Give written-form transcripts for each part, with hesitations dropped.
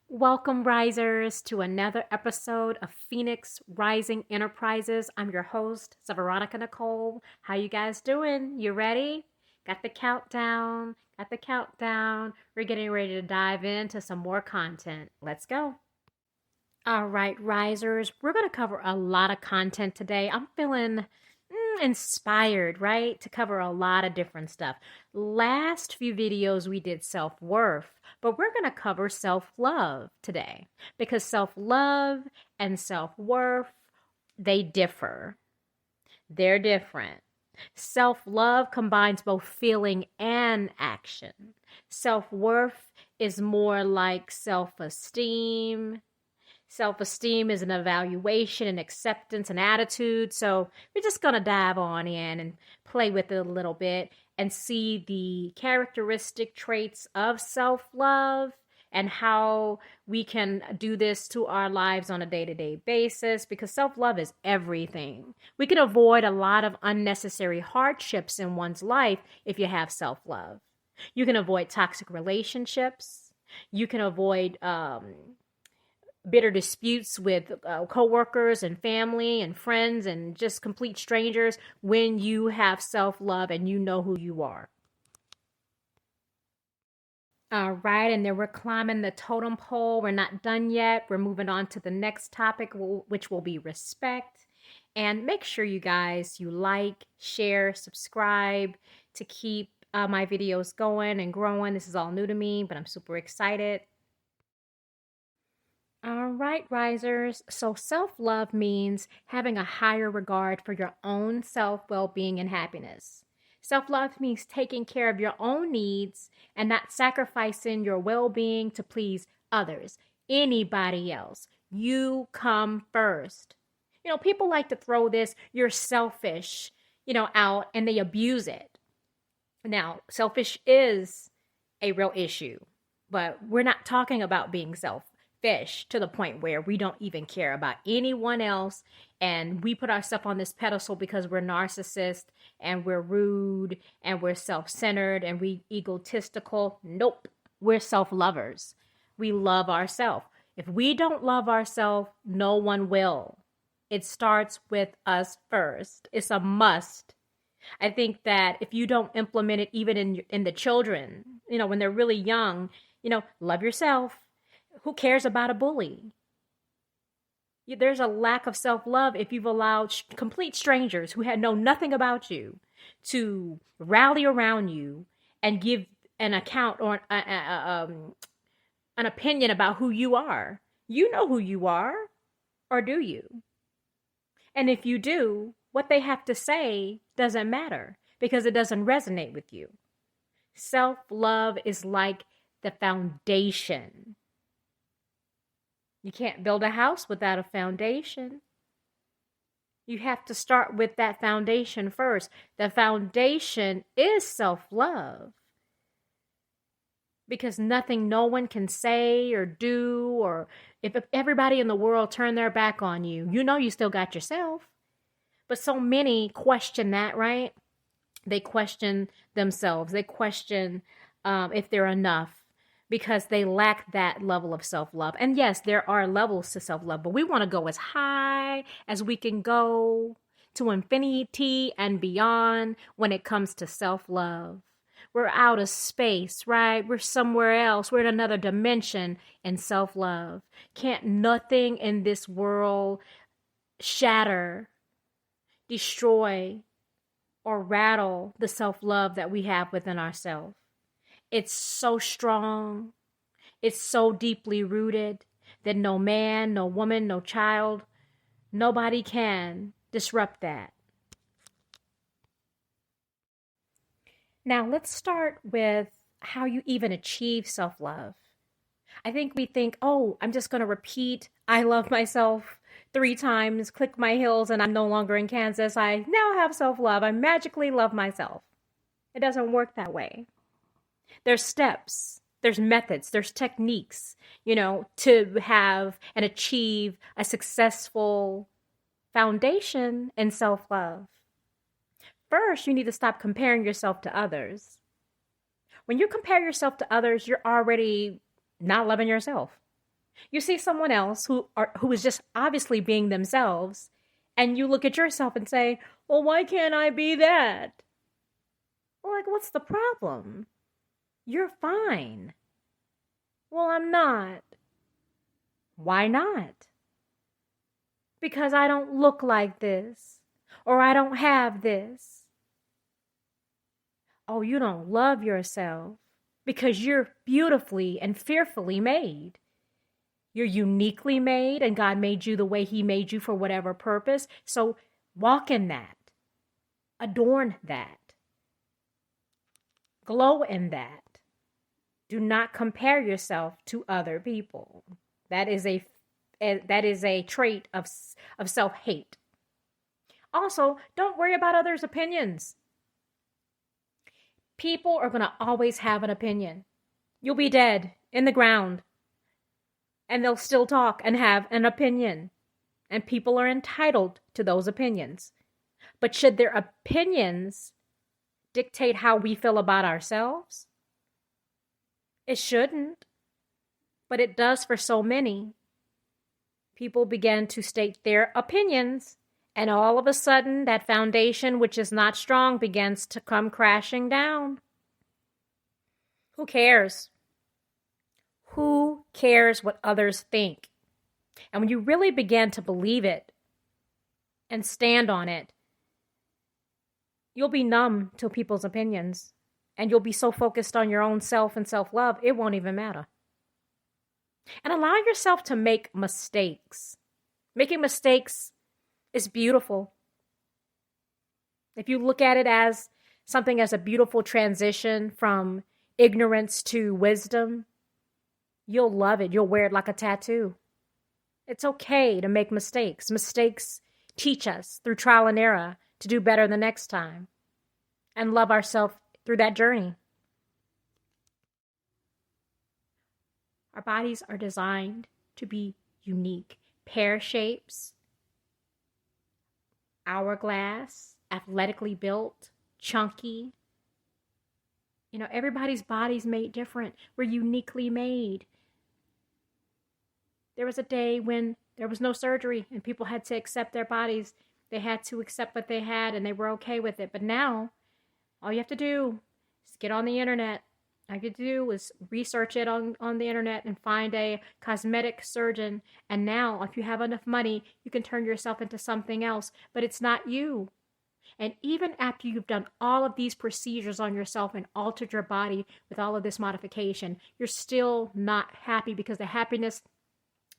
Welcome, risers, to another episode of Phoenix Rising Enterprises. I'm your host, Veronica Nicole. How you guys doing? You ready? Got the countdown. We're getting ready to dive into some more content. Let's go. All right, risers, we're going to cover a lot of content today. I'm feeling inspired, right, to cover a lot of different stuff. Last few videos we did self-worth, but we're going to cover self-love today because self-love and self-worth, they differ. They're different. Self-love combines both feeling and action. Self-worth is more like self-esteem. Self-esteem is an evaluation and acceptance and attitude. So we're just going to dive on in and play with it a little bit and see the characteristic traits of self-love and how we can do this to our lives on a day-to-day basis, because self-love is everything. We can avoid a lot of unnecessary hardships in one's life if you have self-love. You can avoid toxic relationships. You can avoid bitter disputes with coworkers and family and friends and just complete strangers when you have self-love and you know who you are. All right, and then we're climbing the totem pole. We're not done yet. We're moving on to the next topic, which will be respect. And make sure you guys, you like, share, subscribe to keep my videos going and growing. This is all new to me, but I'm super excited. All right, risers. So self-love means having a higher regard for your own self, well-being, and happiness. Self-love means taking care of your own needs and not sacrificing your well-being to please others, anybody else. You come first. People like to throw this, you're selfish, out, and they abuse it. Now, selfish is a real issue, but we're not talking about being selfish to the point where we don't even care about anyone else and we put ourselves on this pedestal because we're narcissists and we're rude and we're self-centered and we egotistical. Nope. We're self-lovers. We love ourselves. If we don't love ourselves, no one will. It starts with us first. It's a must. I think that if you don't implement it even in the children, when they're really young, love yourself. Who cares about a bully? There's a lack of self-love if you've allowed complete strangers who know nothing about you to rally around you and give an account or an opinion about who you are. You know who you are, or do you? And if you do, what they have to say doesn't matter because it doesn't resonate with you. Self-love is like the foundation. You can't build a house without a foundation. You have to start with that foundation first. The foundation is self-love. Because no one can say or do, or if everybody in the world turn their back on you, you still got yourself. But so many question that, right? They question themselves. They question if they're enough, because they lack that level of self-love. And yes, there are levels to self-love, but we want to go as high as we can go to infinity and beyond when it comes to self-love. We're out of space, right? We're somewhere else. We're in another dimension in self-love. Can't nothing in this world shatter, destroy, or rattle the self-love that we have within ourselves. It's so strong. It's so deeply rooted that no man, no woman, no child, nobody can disrupt that. Now, let's start with how you even achieve self-love. I think we think, I'm just going to repeat, I love myself 3 times, click my heels, and I'm no longer in Kansas. I now have self-love. I magically love myself. It doesn't work that way. There's steps. There's methods, there's techniques, to have and achieve a successful foundation in self-love. First, you need to stop comparing yourself to others. When you compare yourself to others, you're already not loving yourself. You see someone else who is just obviously being themselves, and you look at yourself and say, well, why can't I be that? Well, like, what's the problem? You're fine. Well, I'm not. Why not? Because I don't look like this, or I don't have this. Oh, you don't love yourself because you're beautifully and fearfully made. You're uniquely made, and God made you the way He made you for whatever purpose. So walk in that. Adorn that. Glow in that. Do not compare yourself to other people. That is a trait of self-hate. Also, don't worry about others' opinions. People are going to always have an opinion. You'll be dead in the ground, and they'll still talk and have an opinion. And people are entitled to those opinions. But should their opinions dictate how we feel about ourselves? It shouldn't, but it does for so many. People begin to state their opinions, and all of a sudden, that foundation, which is not strong, begins to come crashing down. Who cares? Who cares what others think? And when you really begin to believe it and stand on it, you'll be numb to people's opinions. And you'll be so focused on your own self and self-love, it won't even matter. And allow yourself to make mistakes. Making mistakes is beautiful. If you look at it as something as a beautiful transition from ignorance to wisdom, you'll love it. You'll wear it like a tattoo. It's okay to make mistakes. Mistakes teach us through trial and error to do better the next time and love ourselves through that journey. Our bodies are designed to be unique. Pear shapes, hourglass, athletically built, chunky. Everybody's body's made different. We're uniquely made. There was a day when there was no surgery and people had to accept their bodies. They had to accept what they had and they were okay with it. But now, all you have to do is get on the internet. All you have to do is research it on the internet and find a cosmetic surgeon. And now, if you have enough money, you can turn yourself into something else. But it's not you. And even after you've done all of these procedures on yourself and altered your body with all of this modification, you're still not happy because the happiness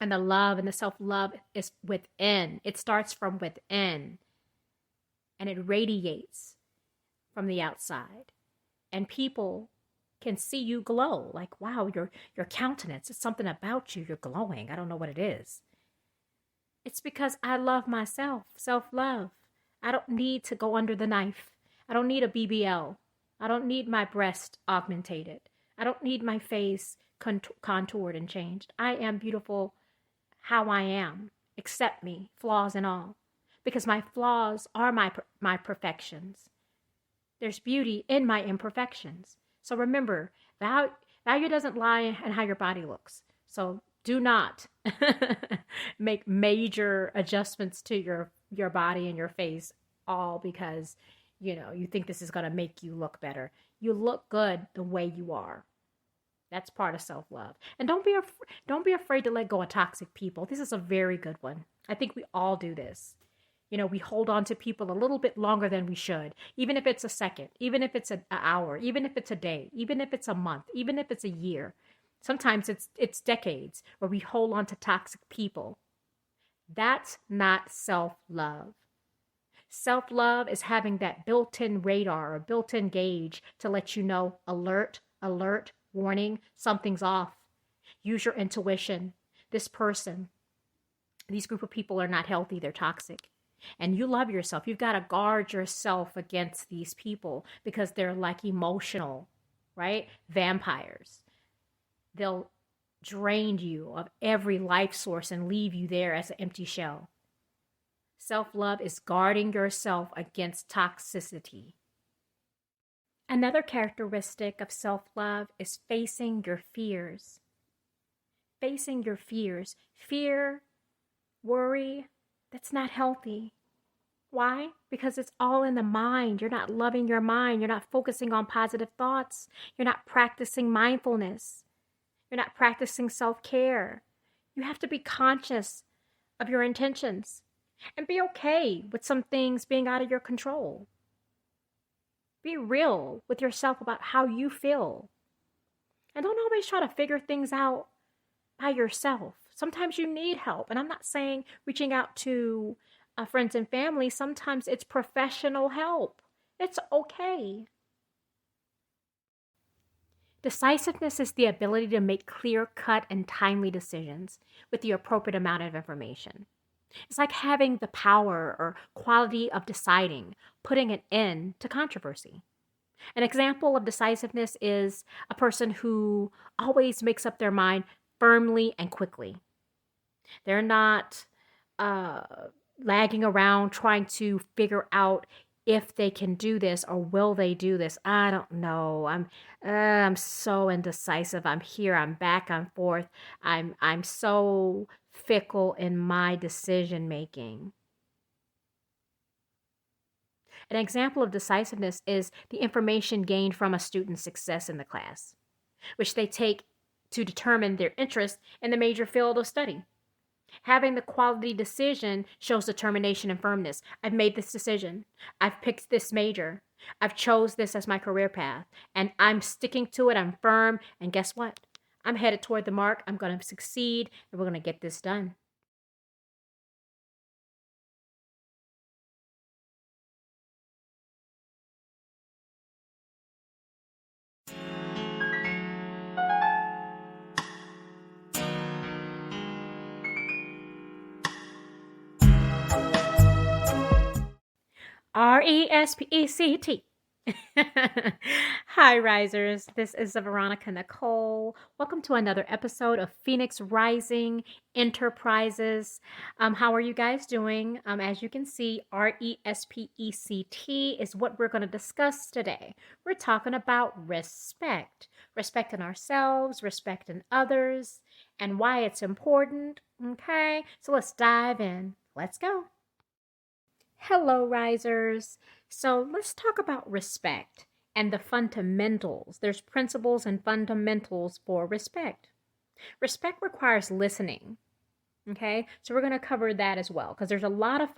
and the love and the self-love is within. It starts from within. And it radiates from the outside. And people can see you glow. Like, wow, your countenance, it's something about you. You're glowing. I don't know what it is. It's because I love myself. Self-love. I don't need to go under the knife. I don't need a BBL. I don't need my breast augmented. I don't need my face contoured and changed. I am beautiful how I am. Accept me, flaws and all. Because my flaws are my perfections. There's beauty in my imperfections. So remember, value doesn't lie in how your body looks. So do not make major adjustments to your body and your face all because, you think this is going to make you look better. You look good the way you are. That's part of self-love. And don't be afraid to let go of toxic people. This is a very good one. I think we all do this. We hold on to people a little bit longer than we should, even if it's a second, even if it's an hour, even if it's a day, even if it's a month, even if it's a year. Sometimes it's decades where we hold on to toxic people. That's not self-love. Self-love is having that built-in radar or built-in gauge to let you know, alert, warning, something's off. Use your intuition. These group of people are not healthy, they're toxic. And you love yourself. You've got to guard yourself against these people because they're like emotional, right? Vampires. they'll drain you of every life source and leave you there as an empty shell. Self-love is guarding yourself against toxicity. Another characteristic of self-love is facing your fears. Facing your fears. Fear, worry, that's not healthy. Why? Because it's all in the mind. You're not loving your mind. You're not focusing on positive thoughts. You're not practicing mindfulness. You're not practicing self-care. You have to be conscious of your intentions and be okay with some things being out of your control. Be real with yourself about how you feel. And don't always try to figure things out by yourself. Sometimes you need help. And I'm not saying reaching out to friends and family. Sometimes it's professional help. It's okay. Decisiveness is the ability to make clear-cut and timely decisions with the appropriate amount of information. It's like having the power or quality of deciding, putting an end to controversy. An example of decisiveness is a person who always makes up their mind firmly and quickly. They're not lagging around trying to figure out if they can do this or will they do this. I don't know. I'm so indecisive. I'm here. I'm back and forth. I'm so fickle in my decision making. An example of decisiveness is the information gained from a student's success in the class, which they take to determine their interest in the major field of study. Having the quality decision shows determination and firmness. I've made this decision. I've picked this major. I've chose this as my career path, and I'm sticking to it. I'm firm, and guess what? I'm headed toward the mark. I'm going to succeed, and we're going to get this done. RESPECT. Hi, risers. This is Veronica Nicole. Welcome to another episode of Phoenix Rising Enterprises. How are you guys doing? As you can see, RESPECT is what we're going to discuss today. We're talking about respect, respect in ourselves, respect in others, and why it's important. Okay, so let's dive in. Let's go. Hello, risers. So let's talk about respect and the fundamentals. There's principles and fundamentals for respect. Respect requires listening. Okay, so we're going to cover that as well because there's a lot of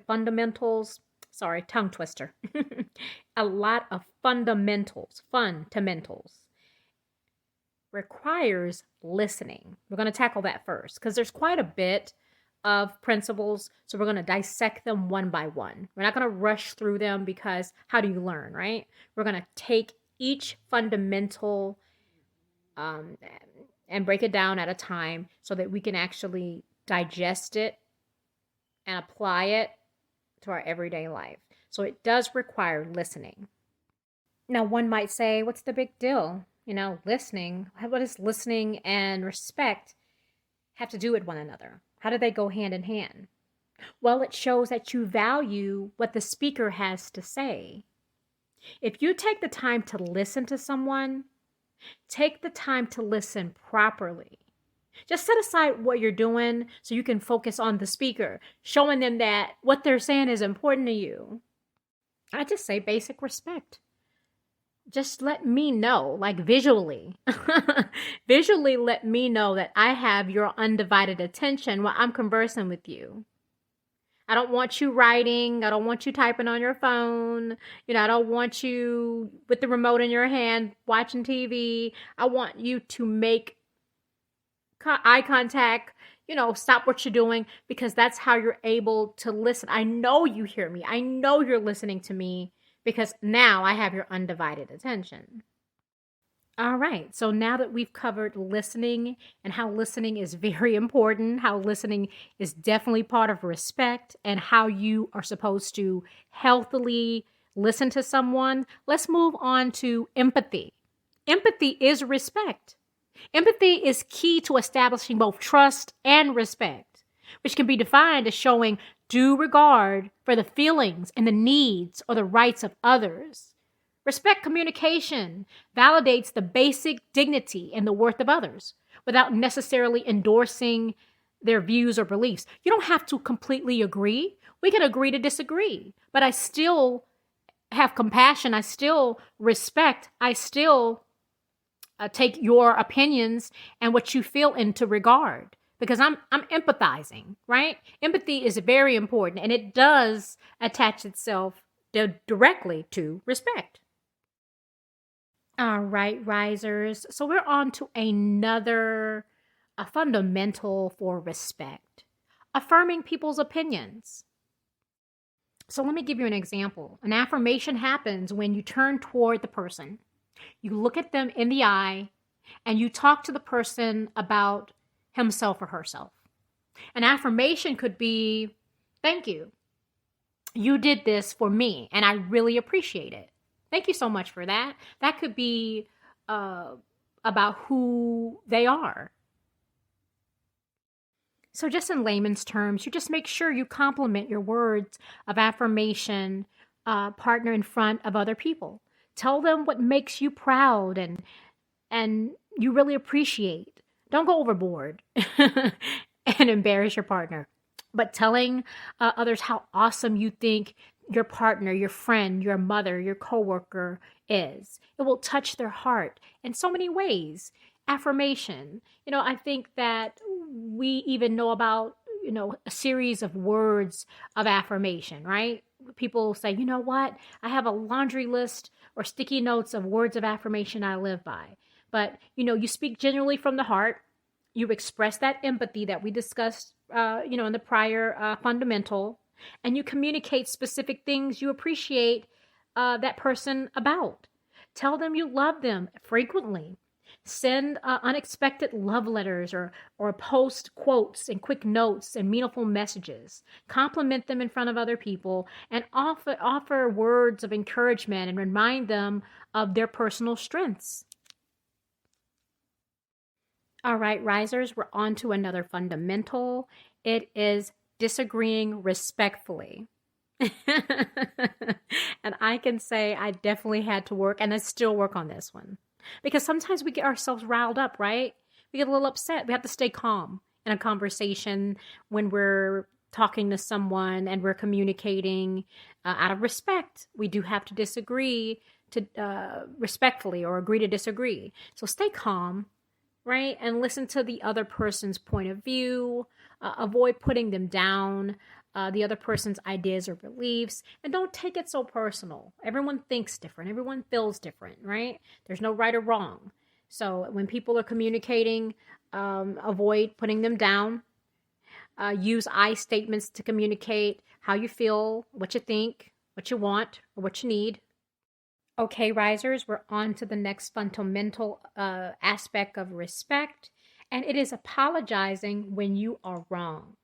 fundamentals. Sorry, tongue twister. A lot of fundamentals requires listening. We're going to tackle that first because there's quite a bit of principles, so we're going to dissect them one by one. We're not going to rush through them because how do you learn, right? We're going to take each fundamental and break it down at a time so that we can actually digest it and apply it to our everyday life. So it does require listening. Now, one might say, what's the big deal? Listening. What does listening and respect have to do with one another? How do they go hand in hand? Well, it shows that you value what the speaker has to say. If you take the time to listen to someone, take the time to listen properly. Just set aside what you're doing so you can focus on the speaker, showing them that what they're saying is important to you. I just say basic respect. Just let me know, like visually. Visually let me know that I have your undivided attention while I'm conversing with you. I don't want you writing. I don't want you typing on your phone. I don't want you with the remote in your hand watching TV. I want you to make eye contact, stop what you're doing because that's how you're able to listen. I know you hear me. I know you're listening to me. Because now I have your undivided attention. All right, so now that we've covered listening and how listening is very important, how listening is definitely part of respect, and how you are supposed to healthily listen to someone, let's move on to empathy. Empathy is respect. Empathy is key to establishing both trust and respect, which can be defined as showing due regard for the feelings and the needs or the rights of others. Respect communication validates the basic dignity and the worth of others without necessarily endorsing their views or beliefs. You don't have to completely agree. We can agree to disagree, but I still have compassion. I still respect. I still take your opinions and what you feel into regard because I'm empathizing, right? Empathy is very important and it does attach itself directly to respect. All right, risers. So we're on to another a fundamental for respect, affirming people's opinions. So let me give you an example. An affirmation happens when you turn toward the person, you look at them in the eye, and you talk to the person about himself or herself. An affirmation could be, thank you. You did this for me, and I really appreciate it. Thank you so much for that. That could be about who they are. So just in layman's terms, you just make sure you compliment your words of affirmation partner in front of other people. Tell them what makes you proud and you really appreciate. Don't go overboard and embarrass your partner. But telling others how awesome you think your partner, your friend, your mother, your coworker is. It will touch their heart in so many ways. Affirmation. I think that we even know about, a series of words of affirmation, right? People say, you know what? I have a laundry list or sticky notes of words of affirmation I live by. But, you speak genuinely from the heart. You express that empathy that we discussed, in the prior fundamental, and you communicate specific things you appreciate that person about. Tell them you love them frequently. Send unexpected love letters or post quotes and quick notes and meaningful messages. Compliment them in front of other people and offer words of encouragement and remind them of their personal strengths. All right, risers, we're on to another fundamental. It is disagreeing respectfully. And I can say I definitely had to work, and I still work on this one. Because sometimes we get ourselves riled up, right? We get a little upset. We have to stay calm in a conversation when we're talking to someone and we're communicating out of respect. We do have to disagree to respectfully or agree to disagree. So stay calm, right? And listen to the other person's point of view. Avoid putting them down, the other person's ideas or beliefs, and don't take it so personal. Everyone thinks different. Everyone feels different, right? There's no right or wrong. So when people are communicating, avoid putting them down. Use I statements to communicate how you feel, what you think, what you want, or what you need. Okay, risers, we're on to the next fundamental aspect of respect, and it is apologizing when you are wrong.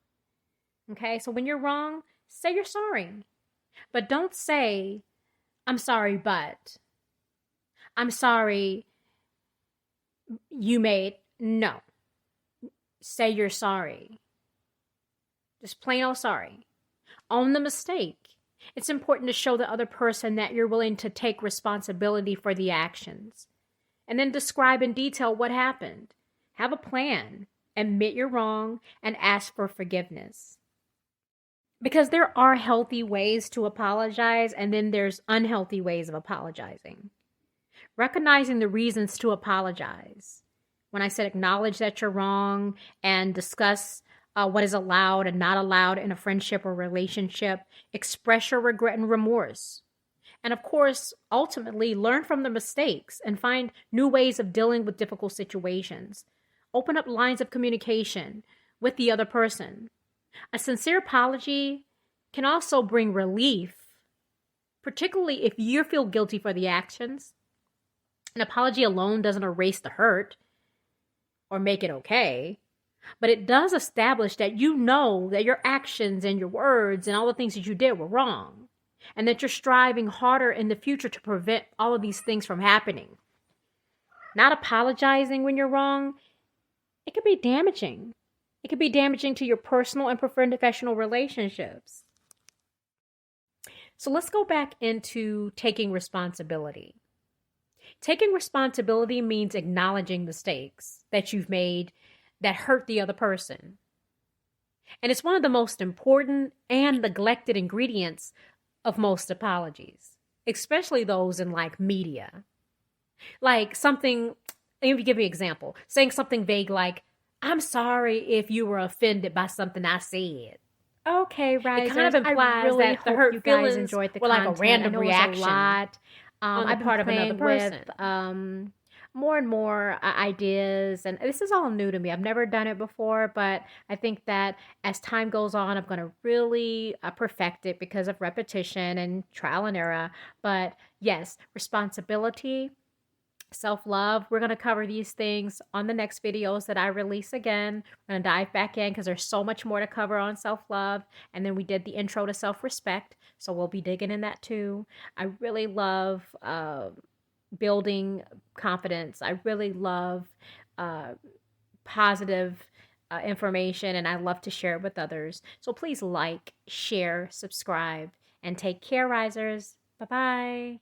Okay, so when you're wrong, say you're sorry. But don't say, I'm sorry, but. I'm sorry you made. No. Say you're sorry. Just plain old sorry. Own the mistake. It's important to show the other person that you're willing to take responsibility for the actions. And then describe in detail what happened. Have a plan. Admit you're wrong and ask for forgiveness. Because there are healthy ways to apologize, and then there's unhealthy ways of apologizing. Recognizing the reasons to apologize. When I said acknowledge that you're wrong and discuss what is allowed and not allowed in a friendship or relationship, express your regret and remorse. And of course, ultimately, learn from the mistakes and find new ways of dealing with difficult situations. Open up lines of communication with the other person. A sincere apology can also bring relief, particularly if you feel guilty for the actions. An apology alone doesn't erase the hurt or make it okay, but it does establish that you know that your actions and your words and all the things that you did were wrong, and that you're striving harder in the future to prevent all of these things from happening. not apologizing when you're wrong, it could be damaging. It could be damaging to your personal and professional relationships. So let's go back into taking responsibility. Taking responsibility means acknowledging mistakes that you've made that hurt the other person. And it's one of the most important and neglected ingredients of most apologies, especially those in like media. Like something, let me give you an example, saying something vague like, I'm sorry if you were offended by something I said. Okay, risers. It kind of implies really that the hurt you guys enjoyed the content. Like a random reaction a lot. On the part of another person. With more and more ideas, and this is all new to me. I've never done it before, but I think that as time goes on, I'm going to really perfect it because of repetition and trial and error. But yes, responsibility, self-love, we're going to cover these things on the next videos that I release. Again, we're going to dive back in because there's so much more to cover on self-love. And then we did the intro to self-respect, so we'll be digging in that too. I really love building confidence. I really love positive information, and I love to share it with others. So please like, share, subscribe, and take care, risers. Bye-bye.